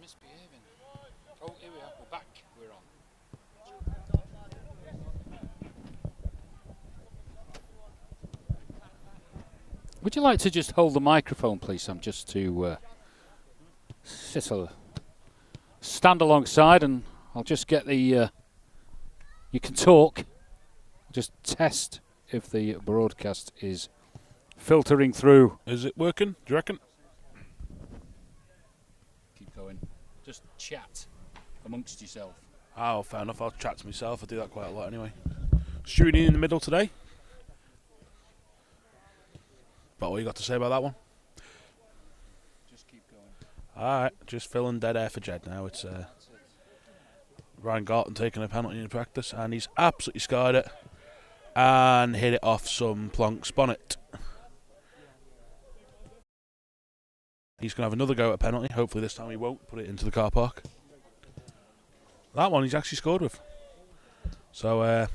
misbehaving. Oh, here we are. We're back. We're on. Would you like to just hold the microphone, please, Sam, just to stand alongside, and I'll just get the... you can talk. Just test if the broadcast is filtering through. Is it working, do you reckon? Keep going. Just chat amongst yourself. Oh, fair enough. I'll chat to myself. I do that quite a lot anyway. Shooting in the middle today. But what you got to say about that one? Just keep going. Alright, just filling dead air for Jed now. It's Ryan Garton taking a penalty in practice, and he's absolutely scarred it and hit it off some Plonk's bonnet. He's going to have another go at a penalty. Hopefully this time he won't put it into the car park. That one he's actually scored with. So,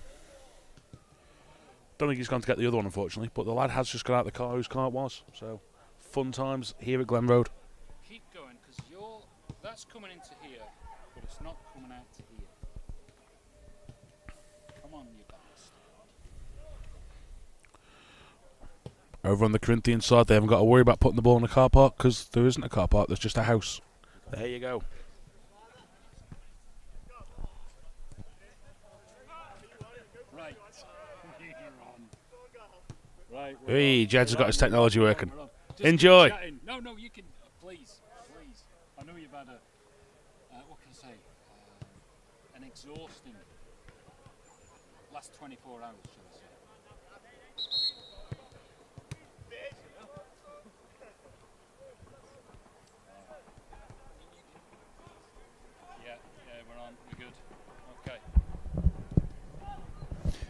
don't think he's going to get the other one, unfortunately. But the lad has just got out of the car whose car it was. So, fun times here at Glen Road. Keep going, because that's coming into here, but it's not coming out to here. Come on, you bastard. Over on the Corinthian side, they haven't got to worry about putting the ball in the car park because there isn't a car park, there's just a house. There you go. Right. Right. Hey, Jed's got his technology working. Just Enjoy. No, you can. Please. I know you've had what can I say? An exhausting last 24 hours, shall I say. Yeah, we're on. We're good. Okay.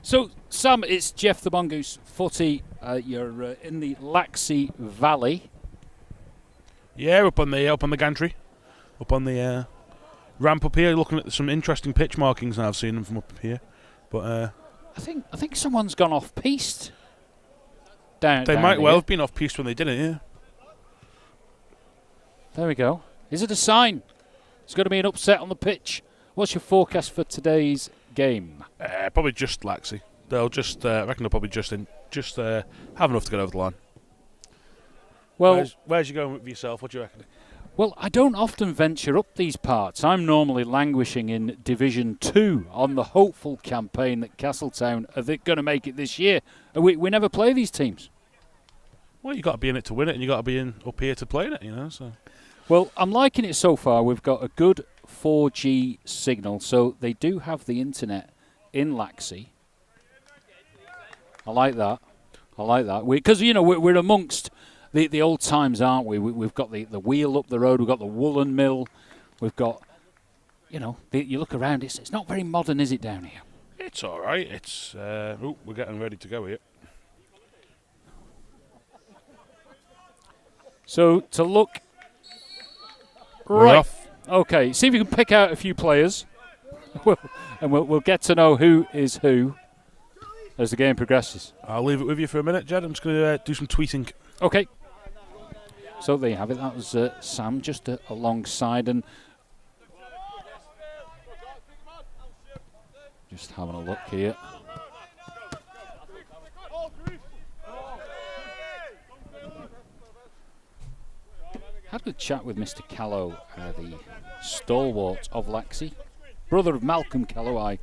So, Sam, it's Jeff the Mongoose Footy. You're in the Laxey Valley. Yeah, up on the gantry, up on the ramp up here, looking at some interesting pitch markings now. I've seen them from up here, but I think someone's gone off piste. They might well have been off piste when they did it. Yeah. There we go. Is it a sign? It's going to be an upset on the pitch. What's your forecast for today's game? Probably just Laxey. They'll just, I reckon they'll probably just have enough to get over the line. Well, where's you going with yourself? What do you reckon? Well, I don't often venture up these parts. I'm normally languishing in Division 2 on the hopeful campaign that Castletown are going to make it this year. We never play these teams. Well, you got to be in it to win it, and you got to be up here to play in it, you know. So. Well, I'm liking it so far. We've got a good 4G signal, so they do have the internet in Laxey. I like that. Because we're amongst the old times, aren't we? We've got the wheel up the road. We've got the woolen mill. We've got, you look around. It's not very modern, is it, down here? It's all right. It's we're getting ready to go here. So to look We're right. Off. Okay. See if you can pick out a few players, and we'll get to know who is who as the game progresses. I'll leave it with you for a minute, Jed. I'm just going to do some tweeting. Okay. So there you have it. That was Sam just alongside, and just having a look here. Had a good chat with Mr. Callow, the stalwart of Laxey, brother of Malcolm Callow. I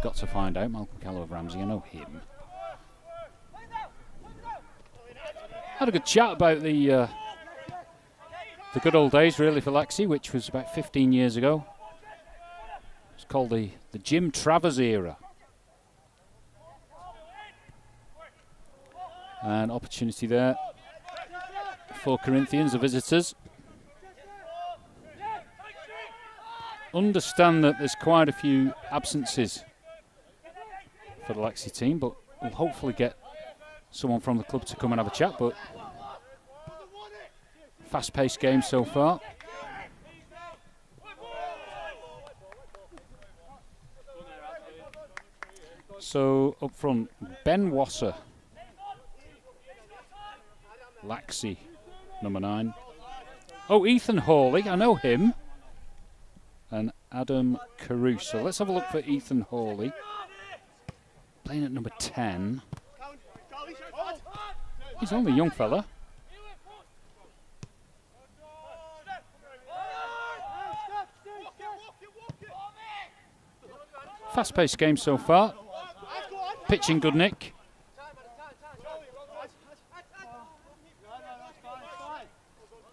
got to find out, Malcolm Callow of Ramsey. I know him. Had a good chat about the good old days, really, for Laxey, which was about 15 years ago. It's called the Jim Travers era. An opportunity there for Corinthians, the visitors. Understand that there's quite a few absences for the Laxey team, but we'll hopefully get someone from the club to come and have a chat. But fast-paced game so far. So up front, Ben Wasser, Laxey, number 9. Oh, Ethan Hawley, I know him. And Adam Caruso. Let's have a look for Ethan Hawley. Playing at number 10. He's only a young fella. Fast-paced game so far. Pitching good nick.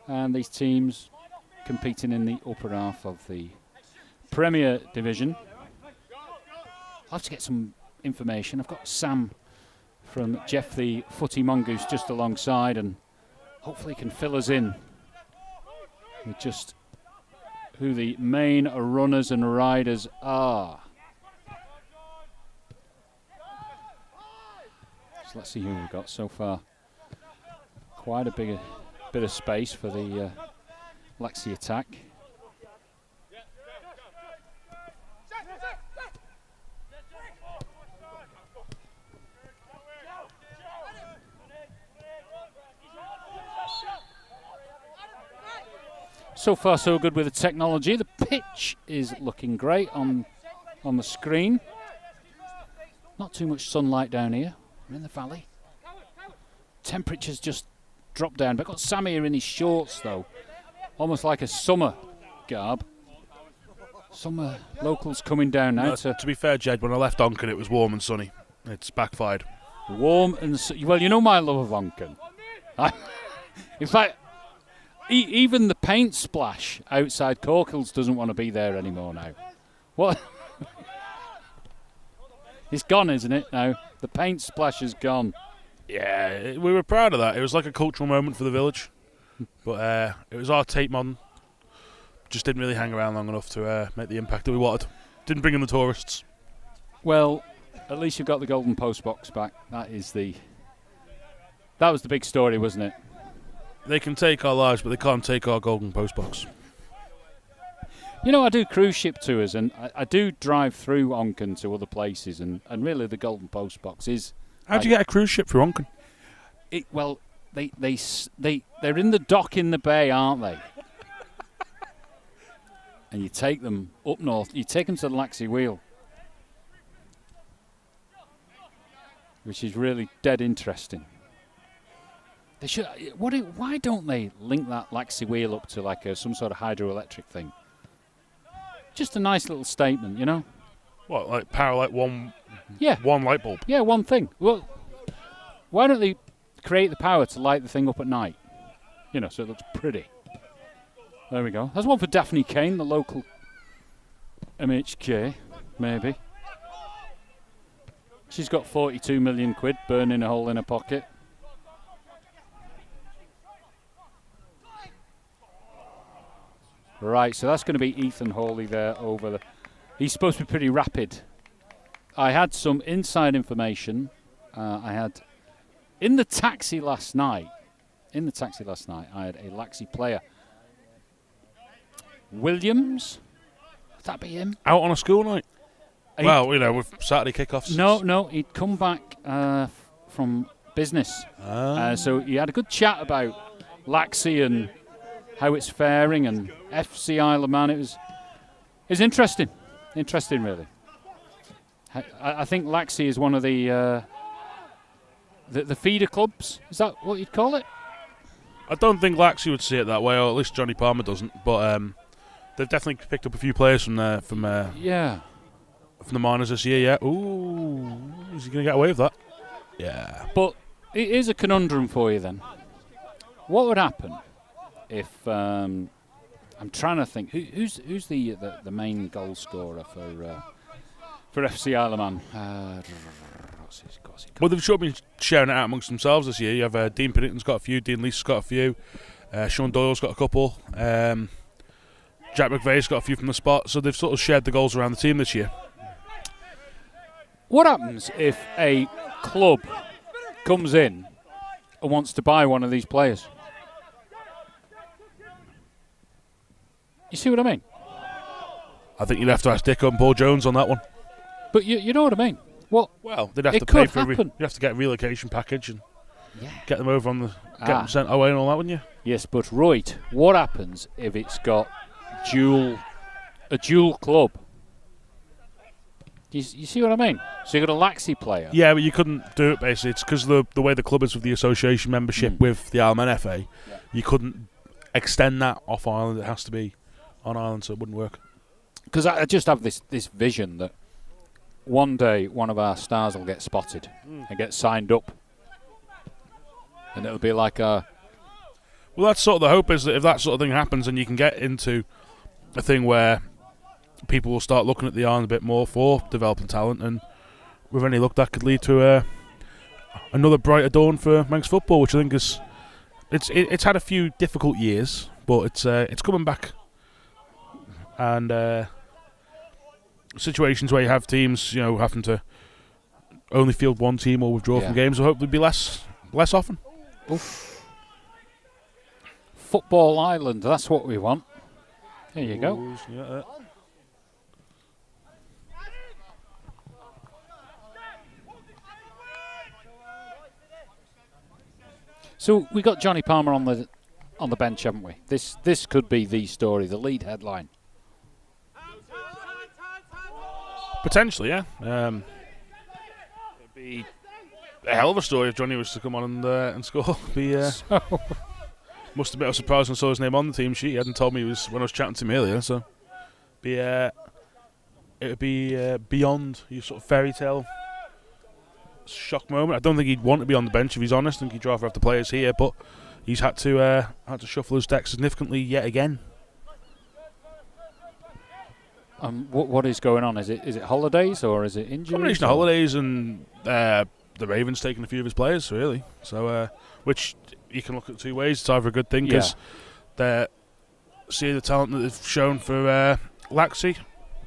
And these teams competing in the upper half of the Premier Division. I'll have to get some information. I've got Sam from Jeff the Footy Mongoose just alongside, and hopefully he can fill us in with just who the main runners and riders are. So let's see who we've got so far. Quite a bit of space for the Laxey attack. So far so good with the technology. The pitch is looking great on the screen. Not too much sunlight down here. We're in the valley. Temperatures just dropped down. But I've got Sam here in his shorts though. Almost like a summer garb. Summer locals coming down now. To be fair, Jed, when I left Onken it was warm and sunny. It's backfired. Warm and well, you know my love of Onken. In fact, even the paint splash outside Corkles doesn't want to be there anymore now. What? It's gone, isn't it, now? The paint splash is gone. Yeah, we were proud of that. It was like a cultural moment for the village. But it was our take modern. Just didn't really hang around long enough to make the impact that we wanted. Didn't bring in the tourists. Well, at least you've got the golden post box back. That was the big story, wasn't it? They can take our lives, but they can't take our golden post box. You know, I do cruise ship tours, and I do drive through Onken to other places, and really the golden post box is... How'd you get a cruise ship through Onken? Well, they're in the dock in the bay, aren't they? And you take them up north. You take them to the Laxey Wheel, which is really dead interesting. They should. Why don't they link that Laxey Wheel up to like some sort of hydroelectric thing? Just a nice little statement, you know. What, like power like one? Yeah. One light bulb. Yeah, one thing. Well, why don't they create the power to light the thing up at night? You know, so it looks pretty. There we go. There's one for Daphne Kane, the local MHK, maybe. She's got 42 million quid burning a hole in her pocket. Right, so that's going to be Ethan Hawley there over the... He's supposed to be pretty rapid. I had some inside information. I had... In the taxi last night, I had a Laxey player. Williams? Would that be him? Out on a school night? Well, you know, with Saturday kickoffs. No, he'd come back from business. So he had a good chat about Laxey and how it's faring and FC Isle of Man. It was interesting. Interesting, really. I think Laxey is one of the feeder clubs. Is that what you'd call it? I don't think Laxey would see it that way, or at least Johnny Palmer doesn't. But they've definitely picked up a few players from the minors this year. Yeah. Ooh, is he going to get away with that? Yeah. But it is a conundrum for you then. What would happen if I'm trying to think who's the main goal scorer for FC Isle of Man? What's he well, they've sure been sharing it out amongst themselves this year. You have Dean Pennington's got a few, Dean Lee's got a few, Sean Doyle's got a couple, Jack McVeigh's got a few from the spot. So they've sort of shared the goals around the team this year. What happens if a club comes in and wants to buy one of these players? You see what I mean? I think you'd have to ask Dicko and Paul Jones on that one. But you know what I mean? What? Well, they'd have it to pay could for happen. you'd have to get a relocation package. And get them over on the get them sent away and all that, wouldn't you? Yes, but right, what happens if it's got a dual club? You see what I mean? So you got a Laxey player. Yeah, but you couldn't do it basically. It's because the way the club is with the association membership with the Isle of Man FA, you couldn't extend that off Ireland. It has to be on Ireland, so it wouldn't work. Because I just have this vision that one day one of our stars will get spotted and get signed up, and it'll be like a. Well, that's sort of the hope, is that if that sort of thing happens and you can get into a thing where people will start looking at the island a bit more for developing talent, and with any luck that could lead to another brighter dawn for Manx football, which I think is it's had a few difficult years, but it's coming back. And situations where you have teams, having to only field one team or withdraw from games will hopefully be less often. Oof. Football Island, that's what we want. There you go. Yeah. So we got Johnny Palmer on the bench, haven't we? This could be the story, the lead headline. Potentially, yeah. It'd be a hell of a story if Johnny was to come on and score. Must admit I was surprised when I saw his name on the team sheet. He hadn't told me when I was chatting to him earlier, so it would be beyond your sort of fairy tale shock moment. I don't think he'd want to be on the bench if he's honest. I think he'd rather have the players here, but he's had to shuffle his deck significantly yet again. What is going on? Is it holidays or is it injuries? Combination of holidays and the Ravens taking a few of his players, really. So, which you can look at two ways. It's either a good thing because they're seeing the talent that they've shown for Laxey.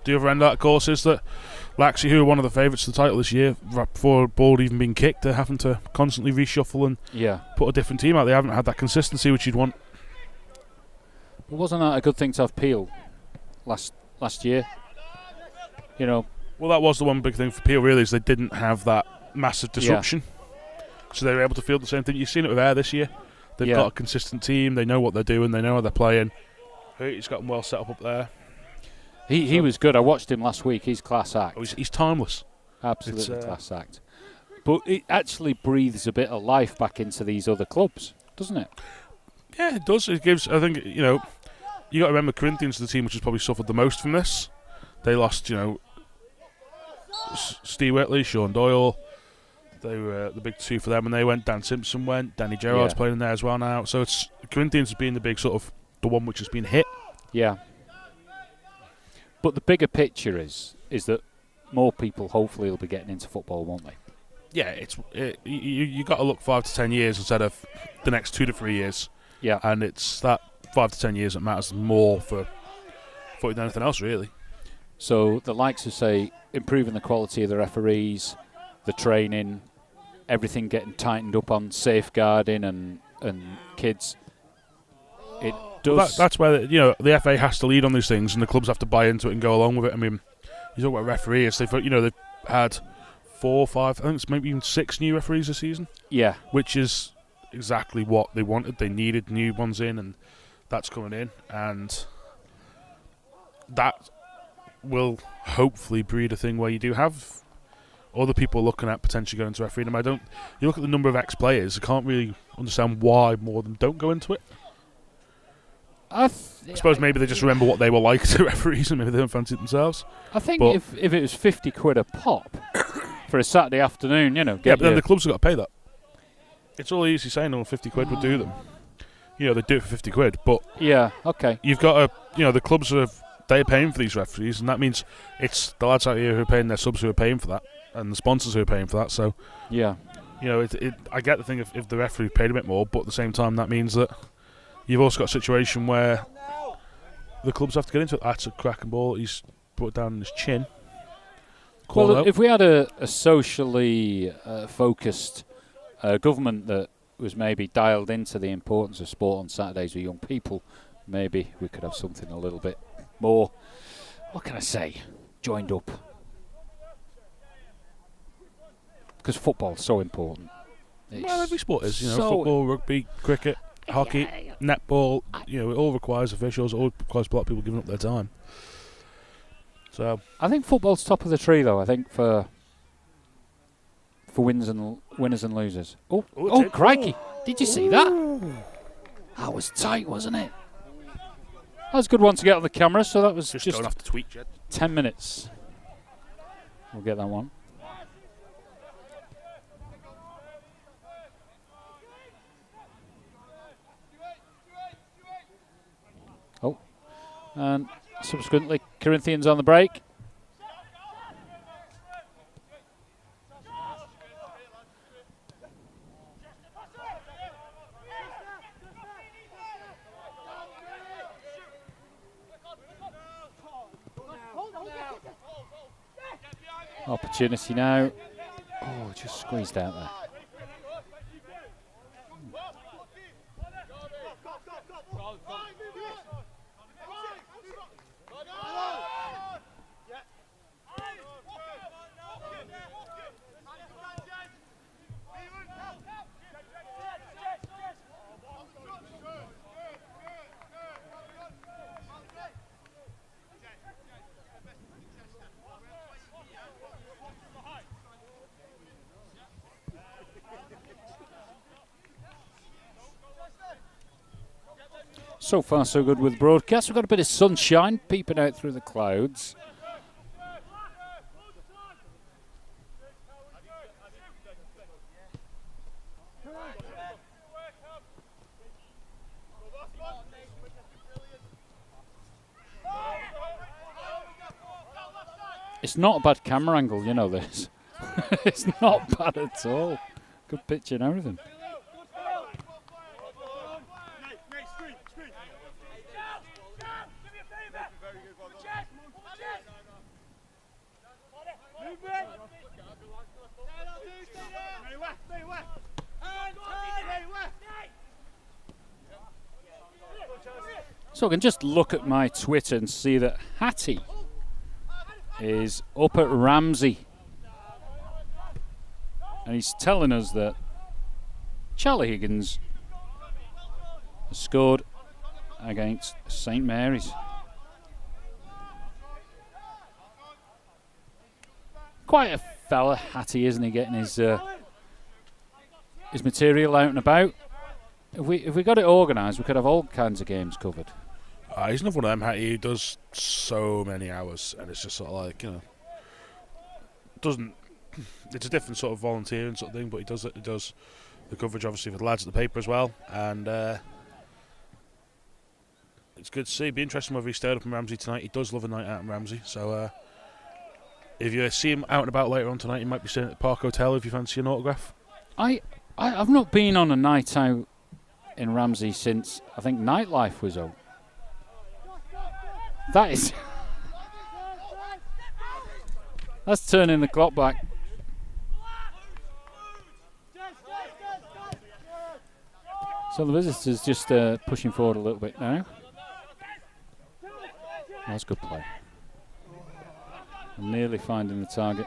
The other end of that, of course, is that Laxey, who are one of the favourites to the title this year, before the ball even being kicked, they're having to constantly reshuffle and put a different team out. They haven't had that consistency which you'd want. But wasn't that a good thing to have Peel last year? Well, that was the one big thing for Peel, really, is they didn't have that massive disruption. So they were able to field the same thing. You've seen it with Ayr this year. They've got a consistent team. They know what they're doing. They know how they're playing. He's got them well set up there. He was good. I watched him last week. He's class act. Oh, he's timeless. Absolutely class act. But it actually breathes a bit of life back into these other clubs, doesn't it? Yeah, it does. It gives, I think, you got to remember Corinthians are the team which has probably suffered the most from this. They lost, Steve Whitley, Sean Doyle. They were the big two for them, and they went. Dan Simpson went. Danny Gerrard's playing in there as well now. So it's Corinthians has been the big sort of the one which has been hit. Yeah. But the bigger picture is that more people hopefully will be getting into football, won't they? Yeah, you got to look 5 to 10 years instead of the next 2 to 3 years. Yeah, and it's that 5 to 10 years that matters more for than anything else, really. So the likes of, say, improving the quality of the referees, the training, everything getting tightened up on safeguarding and kids. It does. Well, that's where the FA has to lead on these things, and the clubs have to buy into it and go along with it. I mean, you talk about referees; they've had 4 or 5, I think it's maybe even 6 new referees this season. Yeah, which is exactly what they wanted. They needed new ones in, and that's coming in, and that will hopefully breed a thing where you do have other people looking at potentially going to refereeing. You look at the number of ex-players, I can't really understand why more of them don't go into it. I suppose maybe they just remember what they were like to referees and maybe they don't fancy it themselves. I think if it was 50 quid a pop for a Saturday afternoon, but then the clubs have got to pay that. It's all easy saying 50 quid would do them. They do it for 50 quid, but yeah, okay. You've got the clubs they're paying for these referees, and that means it's the lads out here who are paying their subs who are paying for that, and the sponsors who are paying for that. So yeah, I get the thing if the referee paid a bit more, but at the same time that means that you've also got a situation where the clubs have to get into it. That's a cracking ball. He's put it down on his chin. Well, if we had a socially focused government that was maybe dialed into the importance of sport on Saturdays with young people, maybe we could have something a little bit more, what can I say, joined up. Because football's so important. Well, every sport is, football, rugby, cricket, hockey, netball. It all requires officials. It all requires a lot of people giving up their time. So I think football's top of the tree, though. I think for winners and losers. Oh, crikey! Did you see that? That was tight, wasn't it? That was a good one to get on the camera. So that was just going off the tweet, Jed. 10 minutes. We'll get that one. Oh, and subsequently, Corinthians on the break. Opportunity now. Oh, just squeezed out there. So far, so good with broadcast. We've got a bit of sunshine peeping out through the clouds. It's not a bad camera angle, you know this. It's not bad at all. Good pitch and everything. So I can just look at my Twitter and see that Hattie is up at Ramsey. And he's telling us that Charlie Higgins has scored against St Mary's. Quite a fella, Hattie, isn't he, getting his material out and about. If we got it organised, we could have all kinds of games covered. He's another one of them, Hattie, who does so many hours, and it's just sort of like, doesn't. It's a different sort of volunteering sort of thing, but he does it. He does the coverage, obviously, for the lads at the paper as well, and it's good to see. It'd be interesting whether he stayed up in Ramsey tonight. He does love a night out in Ramsey, so if you see him out and about later on tonight, he might be staying at the Park Hotel if you fancy an autograph. I've not been on a night out in Ramsey since I think Nightlife was out. That is that's turning the clock back. So the visitors just pushing forward a little bit now. That's good play. And nearly finding the target.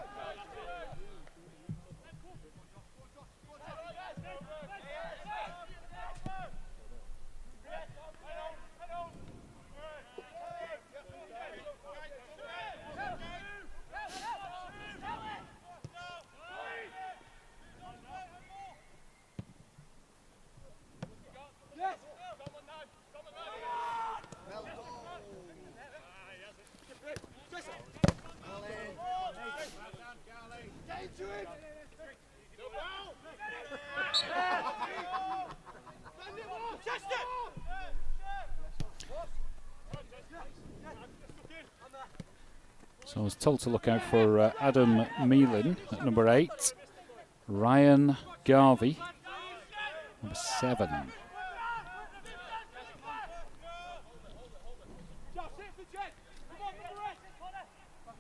So I was told to look out for Adam Meelan at number 8, Ryan Garvey, number 7.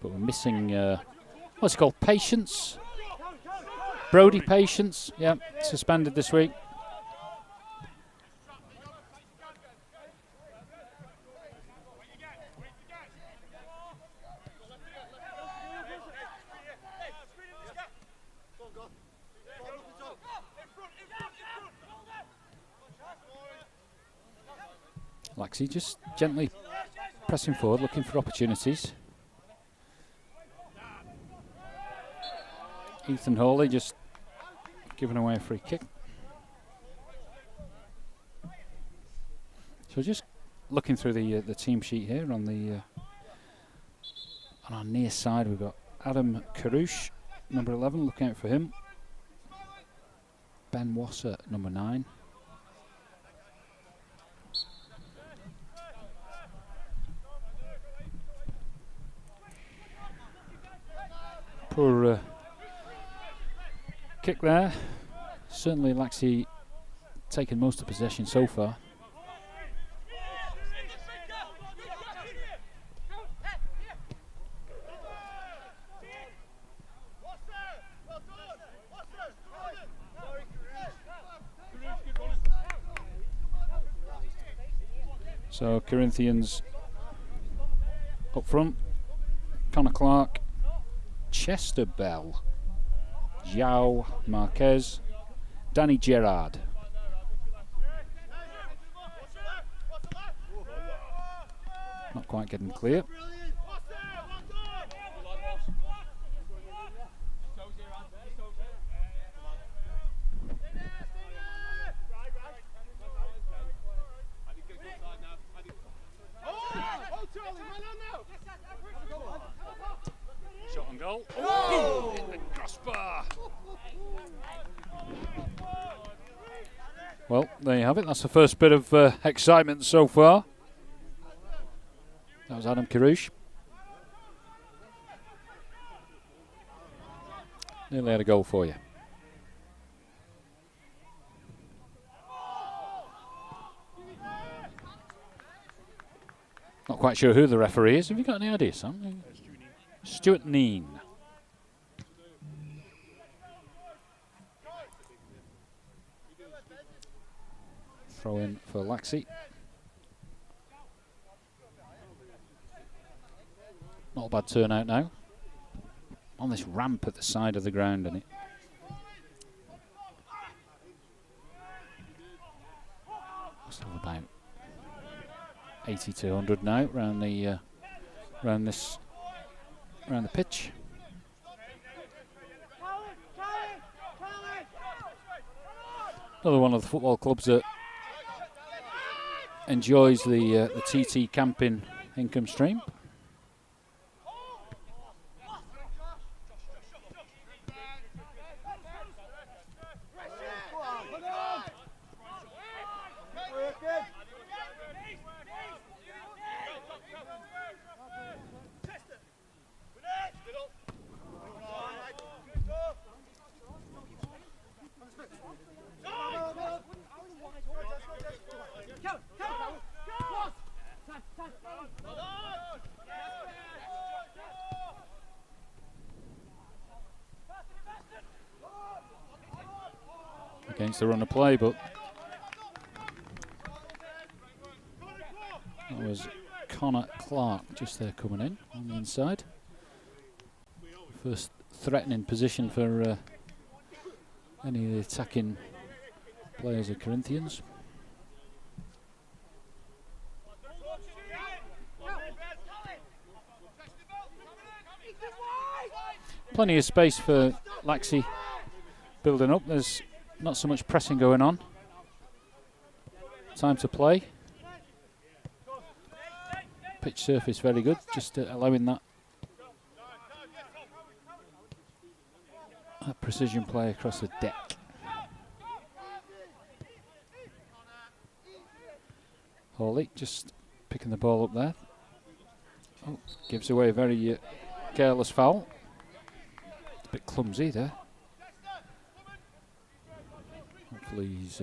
But we're missing, what's it called, Patience? Brody Patience, yeah, suspended this week. Laxey just gently pressing forward, looking for opportunities. Ethan Hawley just giving away a free kick. So just looking through the team sheet here on our near side, we've got Adam Karouche, number 11, looking out for him. Ben Wasser, number 9. Poor kick there. Certainly Laxey taking most of possession so far. So Corinthians up front, Connor Clark, Chester Bell, João Marquez, Danny Gerard. Not quite getting clear. Shot on goal. Oh! In the crossbar. Well, there you have it. That's the first bit of excitement so far. That was Adam Karouche. Nearly had a goal for you. Not quite sure who the referee is. Have you got any idea, Sam? Stuart Neen. Throw in for Laxey. Not a bad turnout now. On this ramp at the side of the ground, and it must have about 80 to 100 now around the pitch. Another one of the football clubs that enjoys the TT camping income stream. Against the run of play, but that was Connor Clark just there coming in on the inside. First threatening position for any of the attacking players of Corinthians. Plenty of space for Laxey building up. There's not so much pressing going on. Time to play. Pitch surface very good, just allowing that precision play across the deck. Hawley just picking the ball up there. Oh, gives away a very careless foul. It's a bit clumsy there. Hopefully he's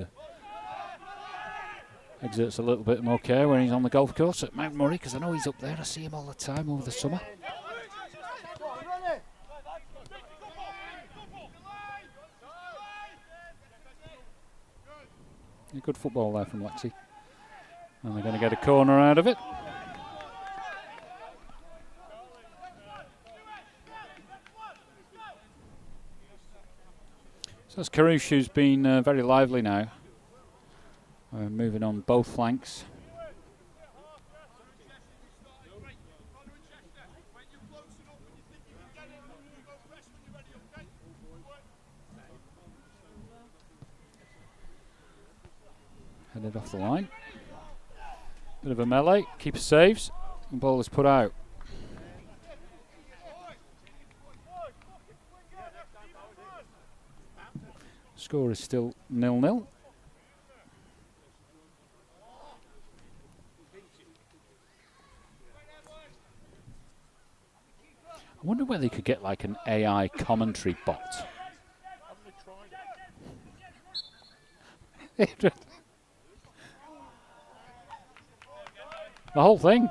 exerts a little bit more care when he's on the golf course at Mount Murray, because I know he's up there. I see him all the time over the summer. A good football there from Laxey. And they're going to get a corner out of it. So it's Karouche who's been very lively now. Moving on both flanks. Headed off the line. Bit of a melee. Keeper saves. And ball is put out. Score is still 0-0. I wonder whether you could get like an AI commentary bot. The whole thing.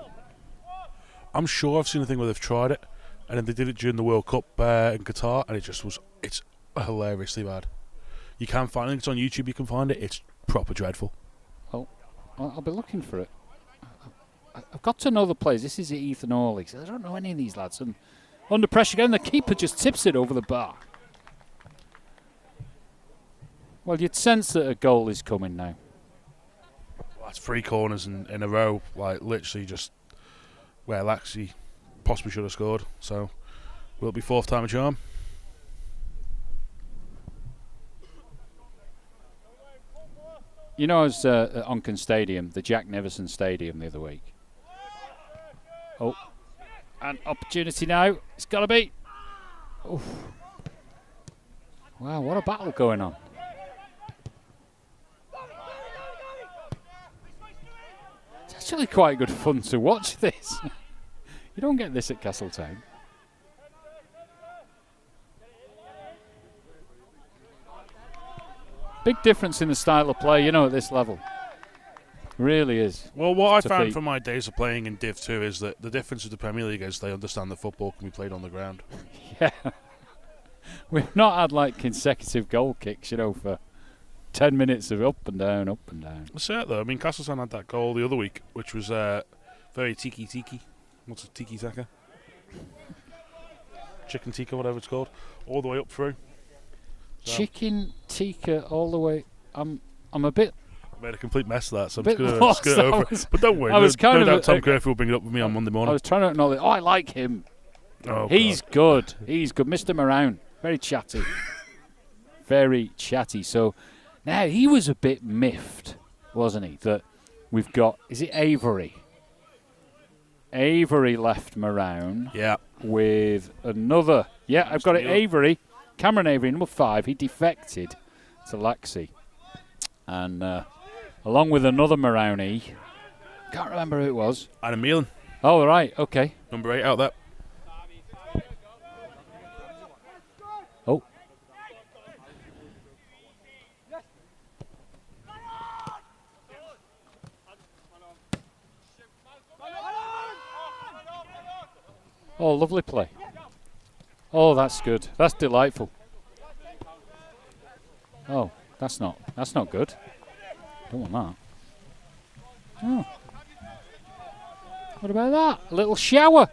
I'm sure I've seen a thing where they've tried it, and then they did it during the World Cup in Qatar, and it's hilariously bad. You can find it. It's on YouTube. You can find it. It's proper dreadful. Well, I'll be looking for it. I've got to know the players. This is Ethan Orley. I don't know any of these lads. And under pressure again, the keeper just tips it over the bar. Well, you'd sense that a goal is coming now. Well, that's 3 corners in a row, like literally just where Laxey possibly should have scored. So, will it be 4th time a charm? You know, I was at Onken Stadium, the Jack Neveson Stadium the other week. Oh, an opportunity now. It's got to be. Oof. Wow, what a battle going on. It's actually quite good fun to watch this. You don't get this at Castletown. Big difference in the style of play, you know, at this level. Really is. Well, what I found from my days of playing in Div 2 is that the difference with the Premier League is they understand that football can be played on the ground. Yeah. We've not had, like, consecutive goal kicks, you know, for 10 minutes of up and down, up and down. That's it, though. I mean, Castletown had that goal the other week, which was very tiki-tiki. What's a tiki-taka? Chicken tikka, whatever it's called. All the way up through. So Chicken tikka all the way. I'm a bit. I made a complete mess of that, so I'm bit just going to lost. skirt over it. But don't worry, I was kind no of doubt Tom Curfew will bring it up with me on Monday morning. I was trying to acknowledge. Oh, I like him. Oh, He's God. good. He's good. Mr. Marown. Very chatty. Very chatty. So now he was a bit miffed, wasn't he? That we've got. Is it Avery? Avery left Marown. Yeah. With another. Yeah, I've got it. Avery. Cameron Avery, number 5. He defected to Laxey. And along with another Marowney. Can't remember who it was. Adam Meelan. Oh, right. Okay. Number 8 out there. Oh. Oh, lovely play. Oh, that's good. That's delightful. Oh, that's not good. Don't want that. Oh. What about that? A little shower.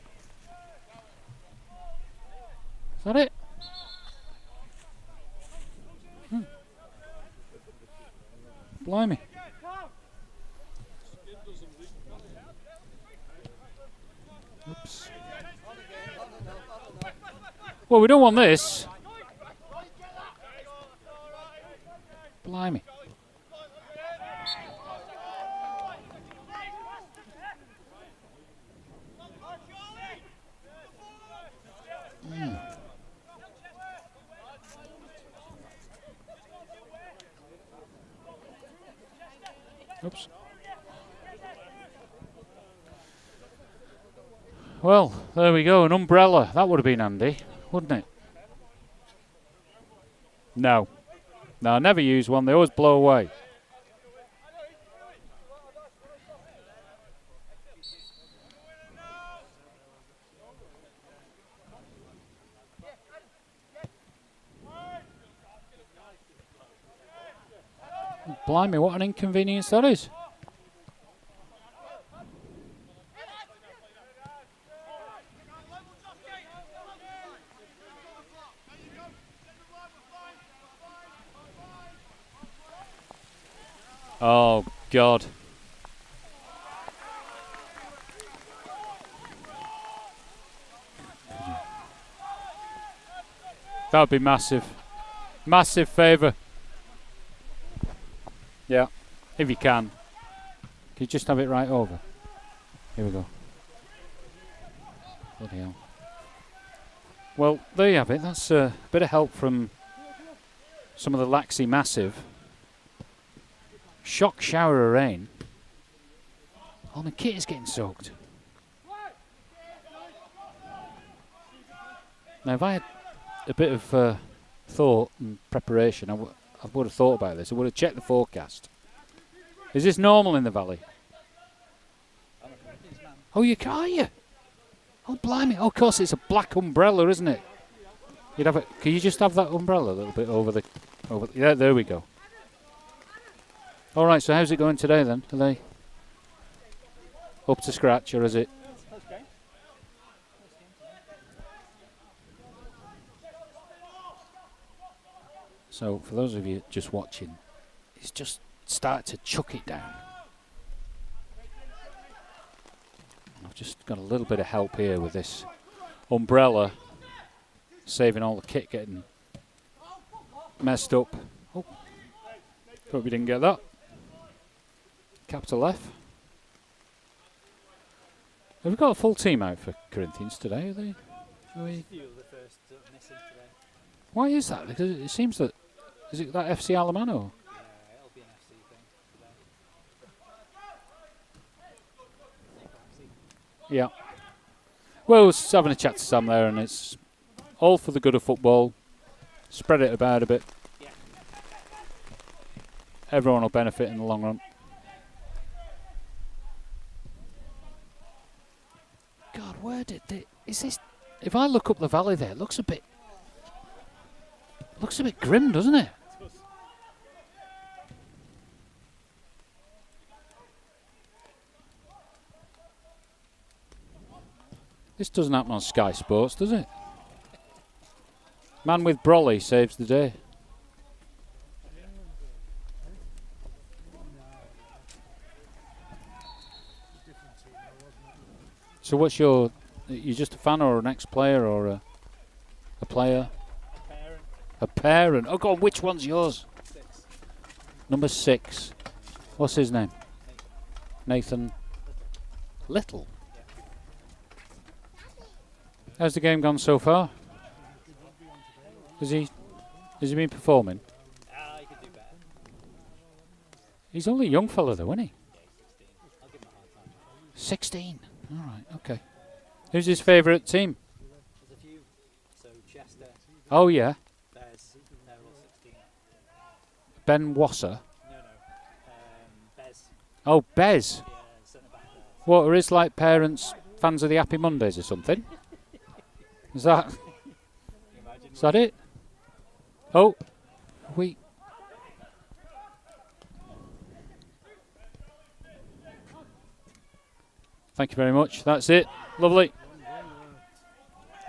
Is that it? Blimey. Oops. Well, we don't want this. Blimey. Oops. Well, there we go. An umbrella. That would have been handy, wouldn't it? No. No, I never use one. They always blow away. Blimey, what an inconvenience that is. Oh, God. That would be massive. Massive favour. Yeah. If you can you just have it right over? Here we go. Bloody hell. Well, there you have it. That's a bit of help from some of the Laxey Massive. Shock shower of rain. Oh, my kit is getting soaked. Now, if I had a bit of thought and preparation, I would have thought about this. I would have checked the forecast. Is this normal in the valley? Oh, are you? Oh, blimey. Oh, of course, it's a black umbrella, isn't it? You'd have it. Can you just have that umbrella a little bit over yeah, there we go. All right, so how's it going today, then? Are they up to scratch, or is it? So, for those of you just watching, he's just started to chuck it down. I've just got a little bit of help here with this umbrella, saving all the kit getting messed up. Oh, hope we didn't get that. Capital F. Have we got a full team out for Corinthians today? Are we? Why is that? Because it seems that is it that FC Alemano? Yeah, it'll be an FC thing today. Yeah. Well, I was having a chat to Sam there, and it's all for the good of football. Spread it about a bit. Yeah. Everyone will benefit in the long run. God, where did is this? If I look up the valley there, it looks a bit grim, doesn't it? This doesn't happen on Sky Sports, does it? Man with brolly saves the day. So what's your... You just a fan or an ex-player or a player? A parent. A parent. Oh, God, which one's yours? 6. Number 6. What's his name? Nathan Little. Yeah. How's the game gone so far? Has he been performing? He could do better. He's only a young fella though, isn't he? Yeah, he's 16. I'll give him a hard time. 16. All right, okay. Who's his favourite team? There's a few. So Chester. Oh, yeah. Bez. They're all 16. Ben Wasser. No. Bez. Oh, Bez. Yeah, centre back there. What, are his like parents fans of the Happy Mondays or something? Is that it? Oh, Thank you very much. That's it. Lovely.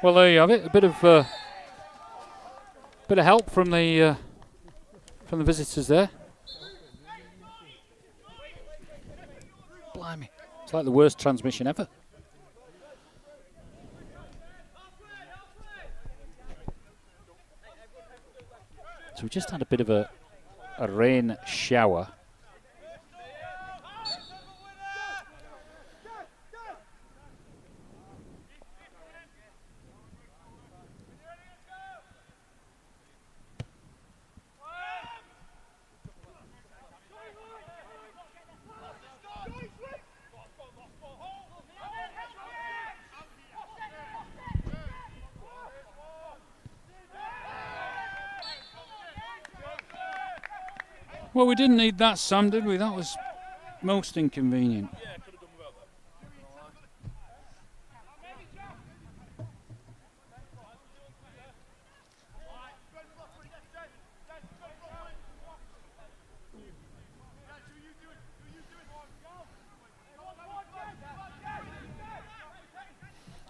Well, there you have it. A bit of help from the visitors there. Blimey, it's like the worst transmission ever. So we just had a bit of a rain shower. Well, we didn't need that, Sam, did we? That was most inconvenient. Yeah, could have done without that.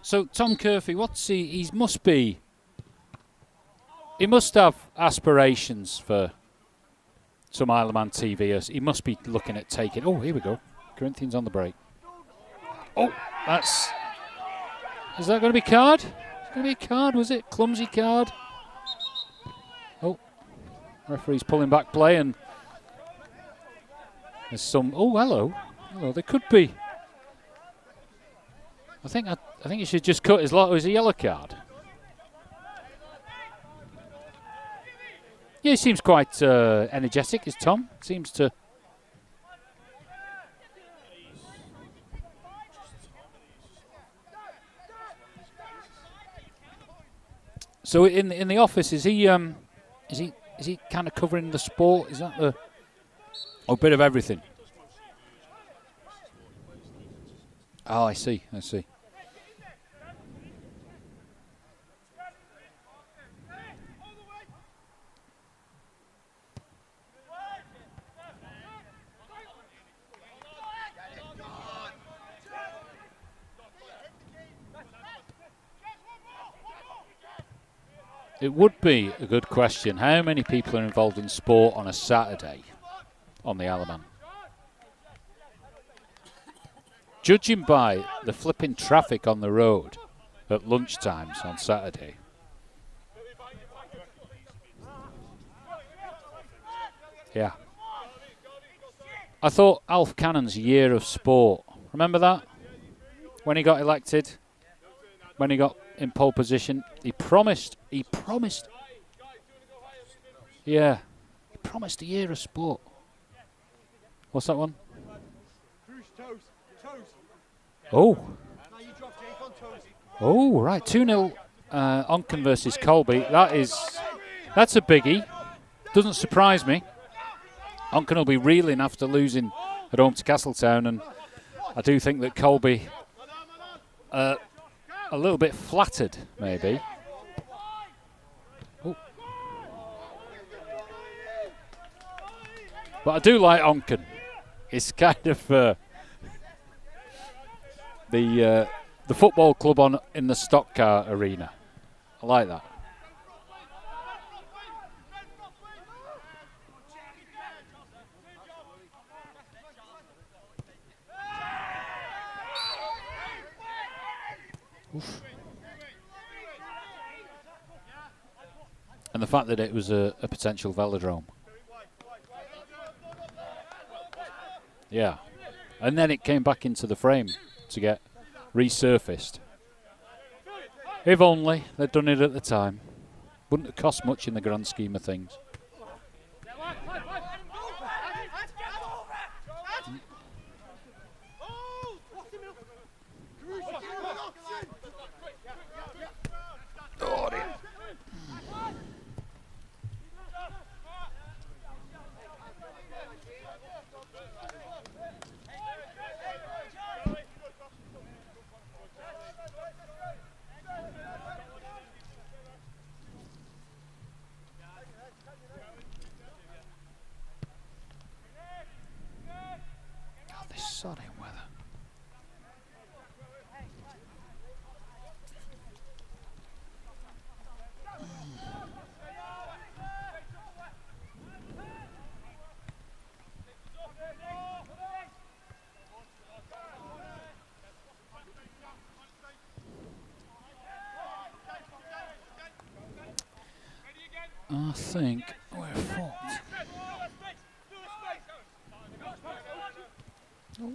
So, Tom Curfew, he must have aspirations for some Isle of Man TV. He must be looking at taking... Oh, here we go. Corinthians on the break. Oh, is that going to be card? It's going to be a card, was it? Clumsy card. Oh, referee's pulling back play, and There's some. Oh, hello. Hello. There could be. I think he should just cut his lot as a yellow card. Yeah, he seems quite energetic. Is Tom? Seems to. So in the office, is he kind of covering the sport? Is that the a bit of everything? Oh, I see. It would be a good question. How many people are involved in sport on a Saturday on the Isle of Man? Judging by the flipping traffic on the road at lunchtimes on Saturday. Yeah. I thought Alf Cannon's year of sport, remember that? When he got elected, when he got in pole position, he promised. Yeah, he promised a year of sport. What's that one? Oh. Oh, right. 2-0 Onken versus Colby. That's a biggie. Doesn't surprise me. Onken will be reeling after losing at home to Castletown, and I do think that Colby a little bit flattered, maybe. Ooh. But I do like Onken. It's kind of the football club in the stock car arena. I like that. Oof. And the fact that it was a potential velodrome. Yeah. And then it came back into the frame to get resurfaced. If only they'd done it at the time. Wouldn't have cost much in the grand scheme of things. Oh, dear. God, this sodding weather. I think we're fucked. Oh.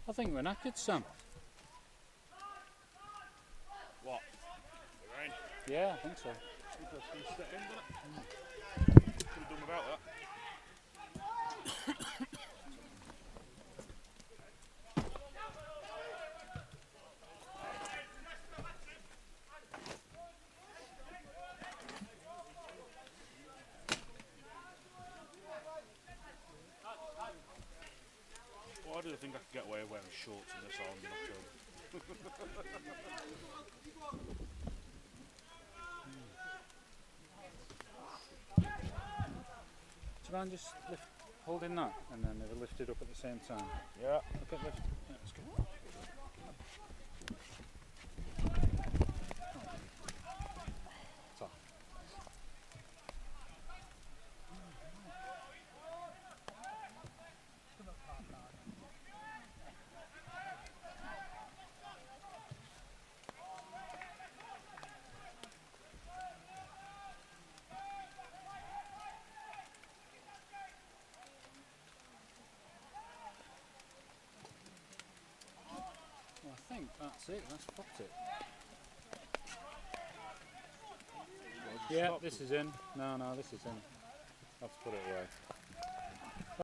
I think we're knackered, Sam. What? The rain? Yeah, I think so. Could have done without that. Why do I think I could get away with wearing shorts in this arm in October? mind just holding that, and then it'll lift it up at the same time. Yeah. Look at lift. Yeah, let's go. So. Well, I think that's it. That's popped it. Yeah, this is in. No, this is in. Let's put it away.